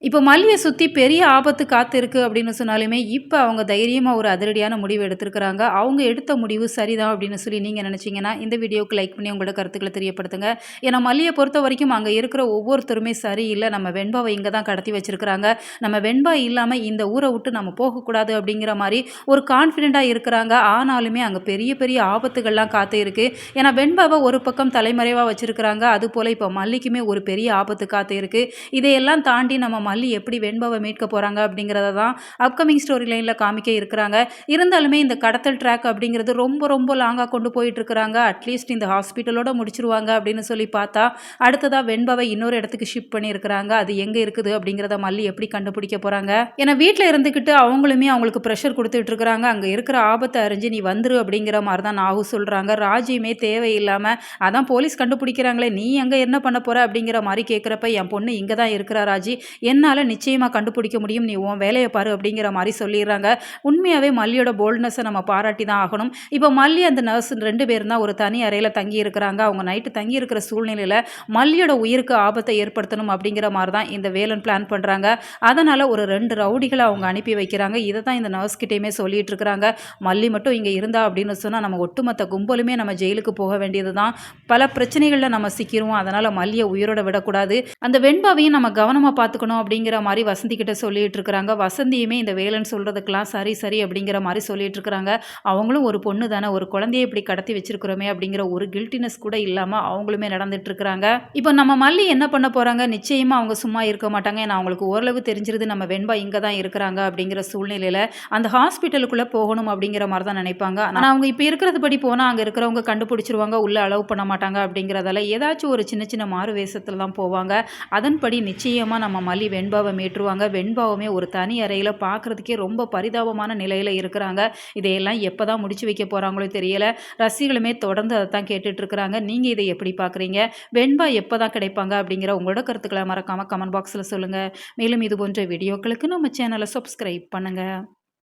இப்போ மல்லிய சுத்தி பெரிய ஆபத்து காத்திருக்கு அப்படின்னு சொன்னாலுமே, இப்ப அவங்க தைரியமா ஒரு அதிரடியான முடிவு எடுத்திருக்கிறாங்க. அவங்க எடுத்த முடிவு சரிதான் அப்படின்னு சொல்லி நீங்க நினைச்சீங்கன்னா, இந்த வீடியோவுக்கு லைக் பண்ணி உங்களோட கருத்துக்கள தெரியப்படுத்துங்க. ஏன்னா மல்லிய பொறுத்தவரைக்கும் அங்க இருக்கிற ஒவ்வொருத்தருமே சரியில்ல. நம்ம வெண்பாவ இங்க தான் கடத்தி வச்சிருக்கிறாங்க. நம்ம வெண்பா இல்லாம இந்த ஊர விட்டு நம்ம போகக்கூடாது அப்படிங்கிற மாரி ஒரு கான்ஃபிடென்ட்டா இருக்கிறாங்க. ஆனாலுமே அங்க பெரிய பெரிய ஆபத்துகள்லாம் காத்து இருக்கு. ஏன்னா வெண்பாவ ஒரு பக்கம் தலைமறைவா வச்சிருக்கிறாங்க. அதுபோல இப்போ மல்லிக்குமே ஒரு பெரிய ஆபத்து காத்து இருக்கு. இதையெல்லாம் தாண்டி நம்ம மல்லி எப்படி வெண்பாவை மீட்க போகிறாங்க அப்படிங்கிறத தான் அப்கமிங் ஸ்டோரி லைனில் காமிக்க இருக்கிறாங்க. இருந்தாலுமே இந்த கடத்தல் ட்ராக் அப்படிங்கிறது ரொம்ப ரொம்ப லாங்காக கொண்டு போயிட்டு இருக்கிறாங்க. அட்லீஸ்ட் இந்த ஹாஸ்பிட்டலோட முடிச்சிருவாங்க அப்படின்னு சொல்லி பார்த்தா அடுத்ததாக வெண்பாவை இன்னொரு இடத்துக்கு ஷிஃப்ட் பண்ணியிருக்கிறாங்க. அது எங்கே இருக்குது அப்படிங்கிறத மல்லி எப்படி கண்டுபிடிக்க போகிறாங்க? ஏன்னா வீட்டில் இருந்துக்கிட்டு அவங்களுமே அவங்களுக்கு ப்ரெஷர் கொடுத்துட்டு இருக்கிறாங்க. அங்கே இருக்கிற ஆபத்தை அறிஞ்சு நீ வந்துரு அப்படிங்கிற மாதிரி தான் நாகு சொல்கிறாங்க. ராஜியுமே தேவையில்லாமல் அதான் போலீஸ் கண்டுபிடிக்கிறாங்களே நீ அங்கே என்ன பண்ண போகிற அப்படிங்கிற மாதிரி கேட்குறப்ப என் பொண்ணு இங்கே தான் இருக்கிறா ராஜி, என்னால நிச்சயமா கண்டுபிடிக்க முடியும். நீ உன் வேலைய பாரு அப்படிங்கிற மாரி சொல்லிர்றாங்க. உண்மையாவே மல்லியோட போல்ட்னஸ நம்ம பாராட்டி தான் ஆகணும். இப்போ மல்லி அந்த நர்ஸ் 2 பேரும் தான் ஒரு தனி அறையில தங்கி இருக்கிறாங்க. அவங்க நைட்டு தங்கி இருக்கிற சூழ்நிலையில மல்லியோட உயிருக்கு ஆபத்தை ஏற்படுத்தணும் அப்படிங்கிற மாரி தான் இந்த வேலன் பிளான் பண்றாங்க. அதனால ஒரு 2 ரவுடிகள அவங்க அனுப்பி வைக்கிறாங்க. இத தான் இந்த நர்ஸ் கிட்டயுமே சொல்லிட்டு இருக்கிறாங்க. மல்லி மட்டும் இங்க இருந்தா அப்படின்னு சொன்னா நம்ம ஒட்டுமொத்த கும்பலுமே நம்ம ஜெயிலுக்கு போக வேண்டியது தான். பல பிரச்சனைகள்ல நம்ம சிக்கிருவோம். அதனால மல்லிய உயிரோட விடக்கூடாது. அந்த வெண்பாவையும் நம்ம கவனமா பார்த்துக்கணும் அப்படிங்கிற மாரி வசந்தி கிட்ட சொல்லிட்டு இருக்கிறாங்க. வசந்தியுமே இந்த வேலன் சொல்றதுக்கெல்லாம் சரி சரி அப்படிங்கிற மாரி சொல்லிட்டு இருக்கிறாங்க. அவங்களும் ஒரு பொண்ணு தானே, ஒரு குழந்தைய இப்படி கடத்தி வச்சிருக்கிறோமே அப்படிங்கிற ஒரு கில்ட்டினஸ் கூட இல்லாம அவங்களுமே நடந்துட்டு இருக்கிறாங்க. இப்போ நம்ம மல்லி என்ன பண்ண போறாங்க? நிச்சயமா அவங்க சும்மா இருக்க மாட்டாங்க. ஏன்னா அவங்களுக்கு ஓரளவு தெரிஞ்சிருது நம்ம வெண்பா இங்க தான் இருக்கிறாங்க அப்படிங்கிற சூழ்நிலையில அந்த ஹாஸ்பிட்டலுக்குள்ள போகணும் அப்படிங்கிற மாதிரி தான் நினைப்பாங்க. ஆனா அவங்க இப்போ இருக்கிறது படி போனா அங்க இருக்கிறவங்க கண்டுபிடிச்சிருவாங்க, உள்ள அலோவ் பண்ண மாட்டாங்க அப்படிங்கிறதால ஏதாச்சும் ஒரு சின்ன சின்ன மாறு வேஷத்துல தான் போவாங்க. அதன்படி நிச்சயமா நம்ம மல்லி வெண்பாவை மீட்டுருவாங்க. வெண்பாவுமே ஒரு தனி அறையில பார்க்குறதுக்கே ரொம்ப பரிதாபமான நிலையில இருக்கிறாங்க. இதையெல்லாம் எப்போ தான் முடிச்சு வைக்க போகிறாங்களோ தெரியல. ரசிகர்களுமே தொடர்ந்து அதை தான் கேட்டுட்டு இருக்கிறாங்க. நீங்கள் இதை எப்படி பார்க்குறீங்க? வெண்பா எப்போ தான் கிடைப்பாங்க அப்படிங்கிற உங்களோட கருத்துக்களை மறக்காமல் கமெண்ட் பாக்ஸில் சொல்லுங்கள். மேலும் இது போன்ற வீடியோக்களுக்கு நம்ம சேனலை சப்ஸ்கிரைப் பண்ணுங்கள்.